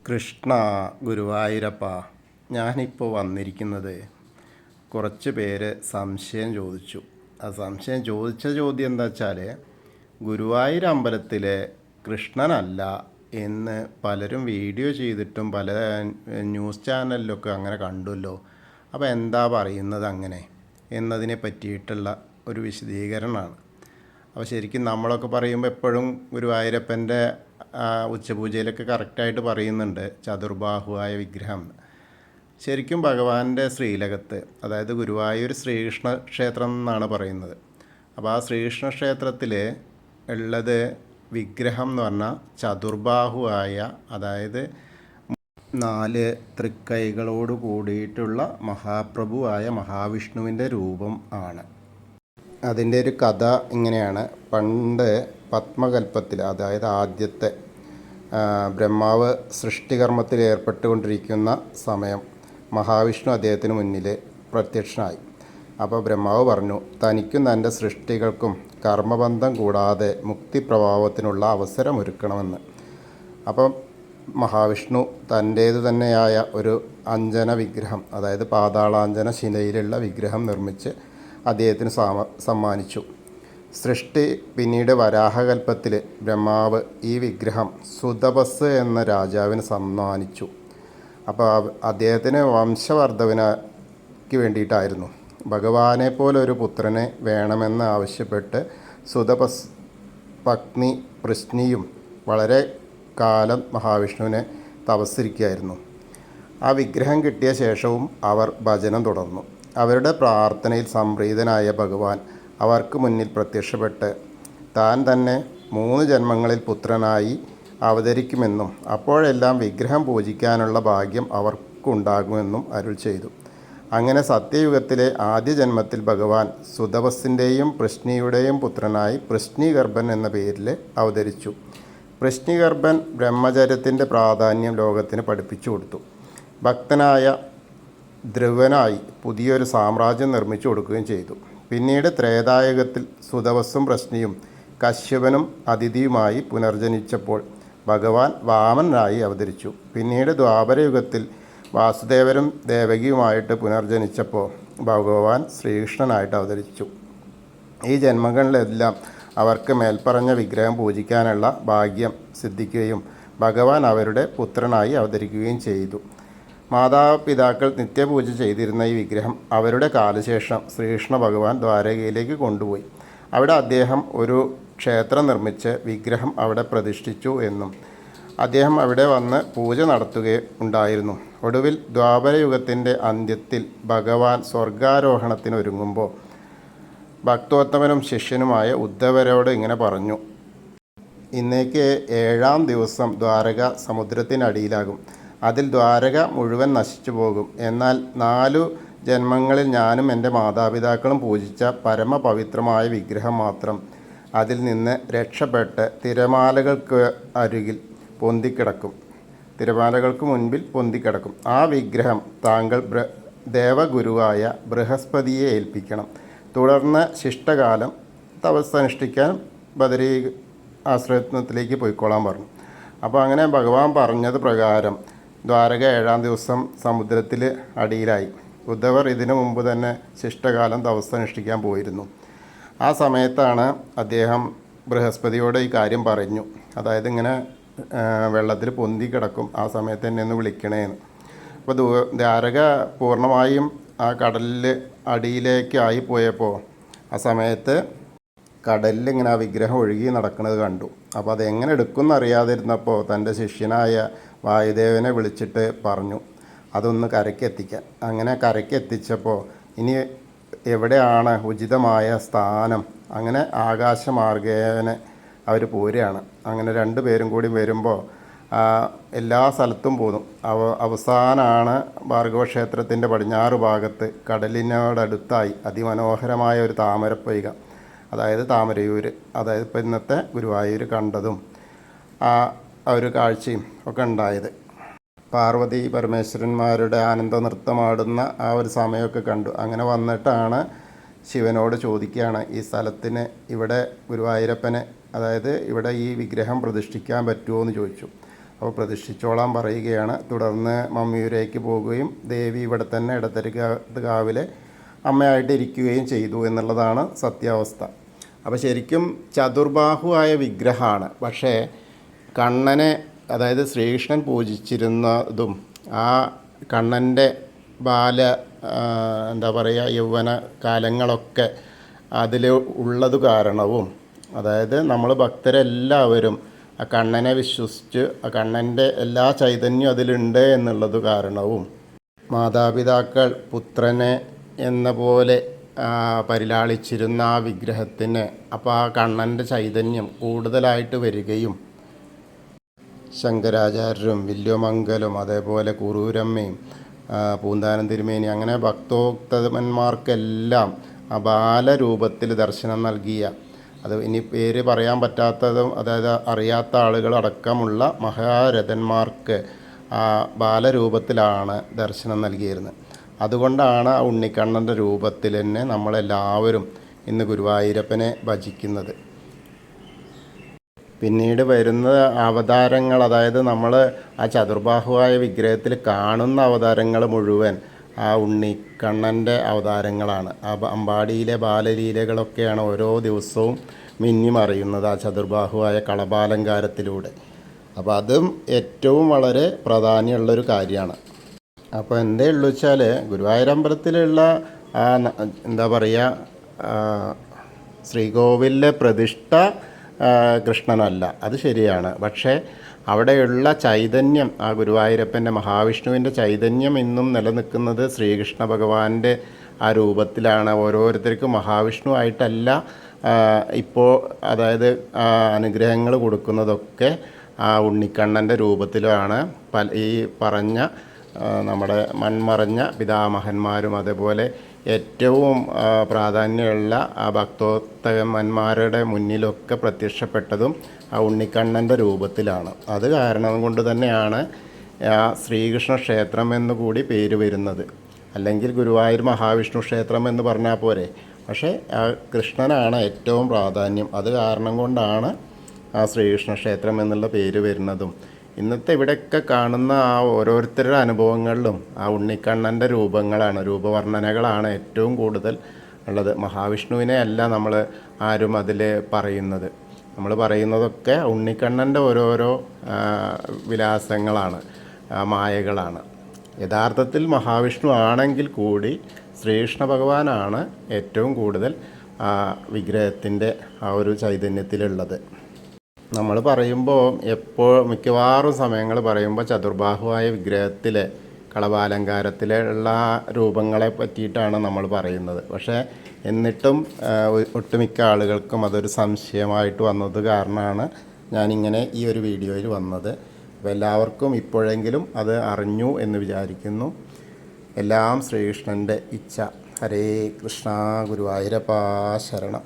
കൃഷ്ണ ഗുരുവായൂരപ്പ, ഞാനിപ്പോൾ വന്നിരിക്കുന്നത് കുറച്ച് പേര് സംശയം ചോദിച്ചു. ആ സംശയം ചോദിച്ച ചോദ്യം എന്താ വെച്ചാൽ, ഗുരുവായൂർ അമ്പലത്തിലെ കൃഷ്ണനല്ല എന്ന് പലരും വീഡിയോ ചെയ്തിട്ടും പല ന്യൂസ് ചാനലിലൊക്കെ അങ്ങനെ കണ്ടുല്ലോ. അപ്പോൾ എന്താ പറയുന്നത് അങ്ങനെ എന്നതിനെ പറ്റിയിട്ടുള്ള ഒരു വിശദീകരണമാണ്. അപ്പോൾ ശരിക്കും നമ്മളൊക്കെ പറയുമ്പോൾ എപ്പോഴും ഗുരുവായൂരപ്പൻ്റെ ഉച്ചപൂജയിലൊക്കെ കറക്റ്റായിട്ട് പറയുന്നുണ്ട് ചതുർബാഹുവായ വിഗ്രഹം. ശരിക്കും ഭഗവാന്റെ ശ്രീലകത്ത്, അതായത് ഗുരുവായൂർ ശ്രീകൃഷ്ണ ക്ഷേത്രം എന്നാണ് പറയുന്നത്. അപ്പോൾ ആ ശ്രീകൃഷ്ണ ക്ഷേത്രത്തിൽ ഉള്ളത് വിഗ്രഹം എന്ന് പറഞ്ഞാൽ ചതുർബാഹുവായ, അതായത് 4 തൃക്കൈകളോട് കൂടിയിട്ടുള്ള മഹാപ്രഭുവായ മഹാവിഷ്ണുവിൻ്റെ രൂപം ആണ്. അതിൻ്റെ ഒരു കഥ ഇങ്ങനെയാണ്. പണ്ട് പത്മകൽപ്പത്തിൽ, അതായത് ആദ്യത്തെ ബ്രഹ്മാവ് സൃഷ്ടികർമ്മത്തിൽ ഏർപ്പെട്ടുകൊണ്ടിരിക്കുന്ന സമയം മഹാവിഷ്ണു അദ്ദേഹത്തിന് മുന്നിൽ പ്രത്യക്ഷനായി. അപ്പോൾ ബ്രഹ്മാവ് പറഞ്ഞു, തനിക്കും തൻ്റെ സൃഷ്ടികൾക്കും കർമ്മബന്ധം കൂടാതെ മുക്തിപ്രഭാവത്തിനുള്ള അവസരമൊരുക്കണമെന്ന്. അപ്പം മഹാവിഷ്ണു തൻ്റേതു തന്നെയായ ഒരു അഞ്ജന വിഗ്രഹം, അതായത് പാതാളാഞ്ജന ശിലയിലുള്ള വിഗ്രഹം നിർമ്മിച്ച് അദ്ദേഹത്തിന് സമ്മാനിച്ചു. സൃഷ്ടി പിന്നീട് വരാഹകൽപ്പത്തിൽ ബ്രഹ്മാവ് ഈ വിഗ്രഹം സുതപസ് എന്ന രാജാവിന് സമ്മാനിച്ചു. അപ്പോൾ അദ്ദേഹത്തിന് വംശവർദ്ധനയ്ക്ക് വേണ്ടിയിട്ടായിരുന്നു. ഭഗവാനെ പോലെ ഒരു പുത്രനെ വേണമെന്ന് ആവശ്യപ്പെട്ട് സുതപസ് പത്നി പൃശ്നിയും വളരെ കാലം മഹാവിഷ്ണുവിനെ തപസ്സിരിക്കുകയായിരുന്നു. ആ വിഗ്രഹം കിട്ടിയ ശേഷവും അവർ ഭജനം തുടർന്നു. അവരുടെ പ്രാർത്ഥനയിൽ സംപ്രീതനായ ഭഗവാൻ അവർക്ക് മുന്നിൽ പ്രത്യക്ഷപ്പെട്ട് താൻ തന്നെ 3 ജന്മങ്ങളിൽ പുത്രനായി അവതരിക്കുമെന്നും അപ്പോഴെല്ലാം വിഗ്രഹം പൂജിക്കാനുള്ള ഭാഗ്യം അവർക്കുണ്ടാകുമെന്നും അരുൾ ചെയ്തു. അങ്ങനെ സത്യയുഗത്തിലെ ആദ്യ ജന്മത്തിൽ ഭഗവാൻ സുതപസ്സിൻ്റെയും പൃശ്നിയുടെയും പുത്രനായി പൃശ്നിഗർഭൻ എന്ന പേരിൽ അവതരിച്ചു. പൃശ്നിഗർഭൻ ബ്രഹ്മചര്യത്തിൻ്റെ പ്രാധാന്യം ലോകത്തിന് പഠിപ്പിച്ചു കൊടുത്തു. ഭക്തനായ ധ്രുവനായി പുതിയൊരു സാമ്രാജ്യം നിർമ്മിച്ചു കൊടുക്കുകയും ചെയ്തു. പിന്നീട് ത്രേതായുഗത്തിൽ സുതപസ്സും പൃശ്നിയും കശ്യപനും അതിഥിയുമായി പുനർജനിച്ചപ്പോൾ ഭഗവാൻ വാമനായി അവതരിച്ചു. പിന്നീട് ദ്വാപരയുഗത്തിൽ വാസുദേവരും ദേവകിയുമായിട്ട് പുനർജനിച്ചപ്പോൾ ഭഗവാൻ ശ്രീകൃഷ്ണനായിട്ട് അവതരിച്ചു. ഈ ജന്മങ്ങളിലെല്ലാം അവർക്ക് മേൽപ്പറഞ്ഞ വിഗ്രഹം പൂജിക്കാനുള്ള ഭാഗ്യം സിദ്ധിക്കുകയും ഭഗവാൻ അവരുടെ പുത്രനായി അവതരിക്കുകയും ചെയ്തു. മാതാപിതാക്കൾ നിത്യപൂജ ചെയ്തിരുന്ന ഈ വിഗ്രഹം അവരുടെ കാലശേഷം ശ്രീകൃഷ്ണ ഭഗവാൻ ദ്വാരകയിലേക്ക് കൊണ്ടുപോയി. അവിടെ അദ്ദേഹം ഒരു ക്ഷേത്രം നിർമ്മിച്ച് വിഗ്രഹം അവിടെ പ്രതിഷ്ഠിച്ചു എന്നും അദ്ദേഹം അവിടെ വന്ന് പൂജ നടത്തുകയുണ്ടായിരുന്നു. ഒടുവിൽ ദ്വാപരയുഗത്തിൻ്റെ അന്ത്യത്തിൽ ഭഗവാൻ സ്വർഗാരോഹണത്തിനൊരുങ്ങുമ്പോൾ ഭക്തോത്തമനും ശിഷ്യനുമായ ഉദ്ധവരോട് ഇങ്ങനെ പറഞ്ഞു, ഇന്നേക്ക് 7-ാം ദിവസം ദ്വാരക സമുദ്രത്തിനടിയിലാകും. അതിൽ ദ്വാരക മുഴുവൻ നശിച്ചു പോകും. എന്നാൽ 4 ജന്മങ്ങളിൽ ഞാനും എൻ്റെ മാതാപിതാക്കളും പൂജിച്ച പരമപവിത്രമായ വിഗ്രഹം മാത്രം അതിൽ നിന്ന് രക്ഷപ്പെട്ട് തിരമാലകൾക്ക് അരികിൽ പൊന്തിക്കിടക്കും, തിരമാലകൾക്ക് മുൻപിൽ പൊന്തിക്കിടക്കും. ആ വിഗ്രഹം താങ്കൾ ദേവഗുരുവായ ബൃഹസ്പതിയെ ഏൽപ്പിക്കണം. തുടർന്ന് ശിഷ്ടകാലം തപസ്സനുഷ്ഠിക്കാൻ ബദരീ ആശ്രമത്തിലേക്ക് പോയിക്കോളാൻ പറഞ്ഞു. അപ്പോൾ അങ്ങനെ ഭഗവാൻ പറഞ്ഞത് പ്രകാരം ദ്വാരക 7-ാം ദിവസം സമുദ്രത്തിൽ അടിയിലായി. ഉദ്ധവർ ഇതിനു മുമ്പ് തന്നെ ശിഷ്ടകാലം തപസ്സനുഷ്ഠിക്കാൻ പോയിരുന്നു. ആ സമയത്താണ് അദ്ദേഹം ബൃഹസ്പതിയോട് ഈ കാര്യം പറഞ്ഞു. അതായത് ഇങ്ങനെ വെള്ളത്തിൽ പൊന്തി കിടക്കും, ആ സമയത്ത് എന്നെ ഒന്ന് വിളിക്കണേന്ന്. അപ്പോൾ ദ്വാരക പൂർണ്ണമായും ആ കടലിൽ അടിയിലേക്കായി പോയപ്പോൾ ആ സമയത്ത് കടലിൽ ഇങ്ങനെ ആ വിഗ്രഹം ഒഴുകി നടക്കുന്നത് കണ്ടു. അപ്പോൾ അതെങ്ങനെ എടുക്കുമെന്ന് അറിയാതിരുന്നപ്പോൾ തൻ്റെ ശിഷ്യനായ വായുദേവനെ വിളിച്ചിട്ട് പറഞ്ഞു അതൊന്ന് കരയ്ക്കെത്തിക്കാൻ. അങ്ങനെ കരയ്ക്കെത്തിച്ചപ്പോൾ ഇനി എവിടെയാണ് ഉചിതമായ സ്ഥാനം, അങ്ങനെ ആകാശമാർഗേന അവർ പോരുകയാണ്. അങ്ങനെ 2 പേരും കൂടി വരുമ്പോൾ എല്ലാ സ്ഥലത്തും പോന്നു. അവസാനമാണ് ഭാർഗവക്ഷേത്രത്തിൻ്റെ പടിഞ്ഞാറ് ഭാഗത്ത് കടലിനോടടുത്തായി അതിമനോഹരമായ ഒരു താമരപ്പൊയ്ക, അതായത് താമരയൂർ, അതായത് ഇപ്പോൾ ഇന്നത്തെ ഗുരുവായൂർ കണ്ടതും ആ ഒരു കാഴ്ചയും ഒക്കെ ഉണ്ടായത്. പാർവതി പരമേശ്വരന്മാരുടെ ആനന്ദ നൃത്തമാടുന്ന ആ ഒരു സമയമൊക്കെ കണ്ടു. അങ്ങനെ വന്നിട്ടാണ് ശിവനോട് ചോദിക്കുകയാണ്, ഈ സ്ഥലത്തിന് ഇവിടെ ഗുരുവായൂരപ്പനെ, അതായത് ഇവിടെ ഈ വിഗ്രഹം പ്രതിഷ്ഠിക്കാൻ പറ്റുമോ എന്ന് ചോദിച്ചു. അപ്പോൾ പ്രതിഷ്ഠിച്ചോളാൻ പറയുകയാണ്. തുടർന്ന് മമ്മിയൂരേക്ക് പോകുകയും ദേവി ഇവിടെ തന്നെ ഇടത്തരക്കാവിലെ അമ്മയായിട്ട് ഇരിക്കുകയും ചെയ്തു എന്നുള്ളതാണ് സത്യാവസ്ഥ. അപ്പോൾ ശരിക്കും ചതുർബാഹുവായ വിഗ്രഹമാണ്. പക്ഷേ കണ്ണനെ, അതായത് ശ്രീകൃഷ്ണൻ പൂജിച്ചിരുന്നതും ആ കണ്ണൻ്റെ എന്താ പറയുക, യൗവന കാലങ്ങളൊക്കെ അതിൽ ഉള്ളത് കാരണവും, അതായത് നമ്മൾ ഭക്തരെല്ലാവരും ആ കണ്ണനെ വിശ്വസിച്ച് ആ കണ്ണൻ്റെ എല്ലാ ചൈതന്യം അതിലുണ്ട് എന്നുള്ളത് കാരണവും, മാതാപിതാക്കൾ പുത്രനെ എന്ന പോലെ പരിലാളിച്ചിരുന്ന ആ വിഗ്രഹത്തിന് അപ്പോൾ ആ കണ്ണൻ്റെ ചൈതന്യം കൂടുതലായിട്ട് വരികയും ശങ്കരാചാര്യരും വില്വമംഗലും അതേപോലെ കുറൂരമ്മയും പൂന്താനം തിരുമേനി അങ്ങനെ ഭക്തോക്തന്മാർക്കെല്ലാം ആ ബാലരൂപത്തിൽ ദർശനം നൽകിയ, അത് ഇനി പേര് പറയാൻ പറ്റാത്തതും അതായത് അറിയാത്ത ആളുകളടക്കമുള്ള മഹാരഥന്മാർക്ക് ആ ബാലരൂപത്തിലാണ് ദർശനം നൽകിയിരുന്നത്. അതുകൊണ്ടാണ് ആ ഉണ്ണിക്കണ്ണൻ്റെ രൂപത്തിൽ തന്നെ നമ്മളെല്ലാവരും ഇന്ന് ഗുരുവായൂരപ്പനെ ഭജിക്കുന്നത്. പിന്നീട് വരുന്ന അവതാരങ്ങൾ, അതായത് നമ്മൾ ആ ചതുർബാഹുവായ വിഗ്രഹത്തിൽ കാണുന്ന അവതാരങ്ങൾ മുഴുവൻ ആ ഉണ്ണിക്കണ്ണൻ്റെ അവതാരങ്ങളാണ്. ആ അമ്പാടിയിലെ ബാലലീലകളൊക്കെയാണ് ഓരോ ദിവസവും മിന്നിമറിയുന്നത് ആ ചതുർബാഹുവായ കളഭാലങ്കാരത്തിലൂടെ. അപ്പോൾ അതും ഏറ്റവും വളരെ പ്രാധാന്യമുള്ളൊരു കാര്യമാണ്. അപ്പോൾ എന്തേ ഉള്ളൂ വെച്ചാൽ ഗുരുവായൂരമ്പലത്തിലുള്ള ആ എന്താ പറയുക, ശ്രീകോവിലിലെ പ്രതിഷ്ഠ കൃഷ്ണനല്ല, അത് ശരിയാണ്. പക്ഷേ അവിടെയുള്ള ചൈതന്യം, ആ ഗുരുവായൂരപ്പൻ്റെ മഹാവിഷ്ണുവിൻ്റെ ചൈതന്യം ഇന്നും നിലനിൽക്കുന്നത് ശ്രീകൃഷ്ണ ഭഗവാന്റെ ആ രൂപത്തിലാണ്. ഓരോരുത്തർക്കും മഹാവിഷ്ണു ആയിട്ടല്ല ഇപ്പോൾ, അതായത് അനുഗ്രഹങ്ങൾ കൊടുക്കുന്നതൊക്കെ ആ ഉണ്ണിക്കണ്ണൻ്റെ രൂപത്തിലാണ്. ഈ പറഞ്ഞ നമ്മുടെ മൺമറഞ്ഞ പിതാമഹന്മാരും അതേപോലെ ഏറ്റവും പ്രാധാന്യമുള്ള ആ ഭക്തോത്തമന്മാരുടെ മുന്നിലൊക്കെ പ്രത്യക്ഷപ്പെട്ടതും ആ ഉണ്ണിക്കണ്ണൻ്റെ രൂപത്തിലാണ്. അത് കാരണം കൊണ്ട് തന്നെയാണ് ആ ശ്രീകൃഷ്ണ ക്ഷേത്രം എന്നുകൂടി പേര് വരുന്നത്. അല്ലെങ്കിൽ ഗുരുവായൂർ മഹാവിഷ്ണു ക്ഷേത്രം എന്ന് പറഞ്ഞാൽ പോരെ. പക്ഷേ ആ കൃഷ്ണനാണ് ഏറ്റവും പ്രാധാന്യം. അത് കാരണം കൊണ്ടാണ് ആ ശ്രീകൃഷ്ണ ക്ഷേത്രം എന്നുള്ള പേര് വരുന്നതും. ഇന്നത്തെ ഇവിടെയൊക്കെ കാണുന്ന ആ ഓരോരുത്തരുടെ അനുഭവങ്ങളിലും ആ ഉണ്ണിക്കണ്ണൻ്റെ രൂപവർണ്ണനകളാണ് ഏറ്റവും കൂടുതൽ ഉള്ളത്. മഹാവിഷ്ണുവിനെ അല്ല നമ്മൾ ആരും അതിൽ പറയുന്നത്. നമ്മൾ പറയുന്നതൊക്കെ ഉണ്ണിക്കണ്ണൻ്റെ ഓരോരോ വിലാസങ്ങളാണ്, മായകളാണ്. യഥാർത്ഥത്തിൽ മഹാവിഷ്ണു ആണെങ്കിൽ കൂടി ശ്രീകൃഷ്ണ ഭഗവാനാണ് ഏറ്റവും കൂടുതൽ വിഗ്രഹത്തിൻ്റെ ആ ഒരു ചൈതന്യത്തിലുള്ളത്. നമ്മൾ പറയുമ്പോൾ മിക്കവാറും സമയങ്ങൾ പറയുമ്പോൾ ചതുർബാഹുവായ വിഗ്രഹത്തിലെ കളഭാലങ്കാരത്തിലുള്ള രൂപങ്ങളെ പറ്റിയിട്ടാണ് നമ്മൾ പറയുന്നത്. പക്ഷേ എന്നിട്ടും ഒട്ടുമിക്ക ആളുകൾക്കും അതൊരു സംശയമായിട്ട് വന്നത് കാരണമാണ് ഞാനിങ്ങനെ ഈ ഒരു വീഡിയോയിൽ വന്നത്. അപ്പോൾ എല്ലാവർക്കും ഇപ്പോഴെങ്കിലും അത് അറിഞ്ഞു എന്ന് വിചാരിക്കുന്നു. എല്ലാം ശ്രീകൃഷ്ണൻ്റെ ഇച്ഛ. ഹരേ കൃഷ്ണ. ഗുരുവായൂരപ്പാ ശരണം.